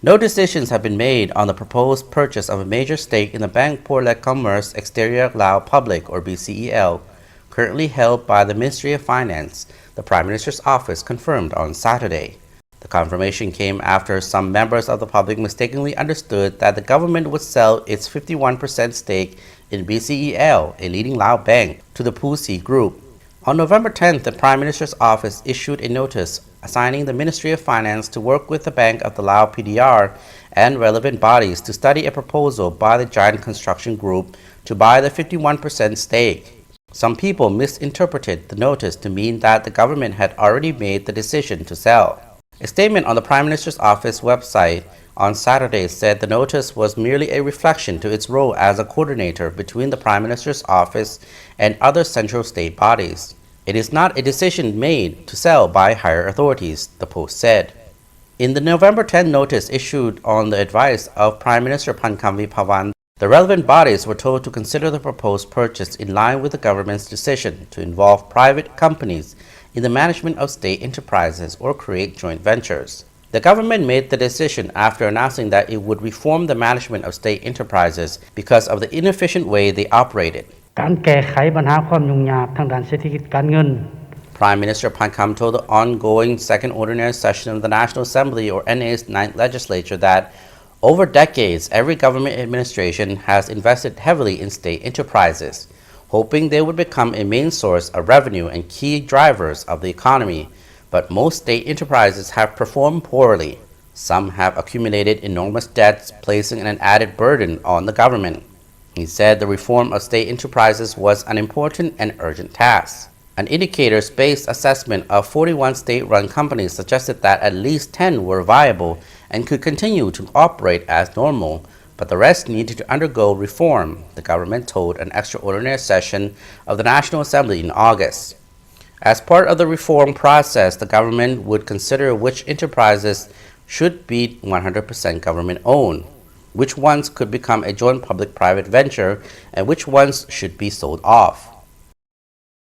No decisions have been made on the proposed purchase of a major stake in the Bank pour le Commerce Exterieur Lao Public, or BCEL, currently held by the Ministry of Finance, the Prime Minister's office confirmed on Saturday. The confirmation came after some members of the public mistakenly understood that the government would sell its 51% stake in BCEL, a leading Lao bank, to the Pusi Group. On November 10th, the Prime Minister's office issued a notice assigning the Ministry of Finance to work with the Bank of the Lao PDR and relevant bodies to study a proposal by the Giant Construction Group to buy the 51% stake. Some people misinterpreted the notice to mean that the government had already made the decision to sell. A statement on the Prime Minister's office website on Saturday said the notice was merely a reflection to its role as a coordinator between the Prime Minister's office and other central state bodies. It is not a decision made to sell by higher authorities, the Post said. In the November 10 notice issued on the advice of Prime Minister Pankamvi Pawan, the relevant bodies were told to consider the proposed purchase in line with the government's decision to involve private companies in the management of state enterprises or create joint ventures. The government made the decision after announcing that it would reform the management of state enterprises because of the inefficient way they operated. การแก้ไขปัญหาความยุ่งยากทางด้านเศรษฐกิจการเงิน Prime Minister Pankam told the ongoing Second Ordinary Session of the National Assembly, or NA's Ninth Legislature, that over decades, every government administration has invested heavily in state enterprises, hoping they would become a main source of revenue and key drivers of the economy. But most state enterprises have performed poorly. Some have accumulated enormous debts, placing an added burden on the government. He said the reform of state enterprises was an important and urgent task. An indicators-based assessment of 41 state-run companies suggested that at least 10 were viable and could continue to operate as normal, but the rest needed to undergo reform, the government told an extraordinary session of the National Assembly in August. As part of the reform process, the government would consider which enterprises should be 100% government-owned, which ones could become a joint public-private venture, and which ones should be sold off.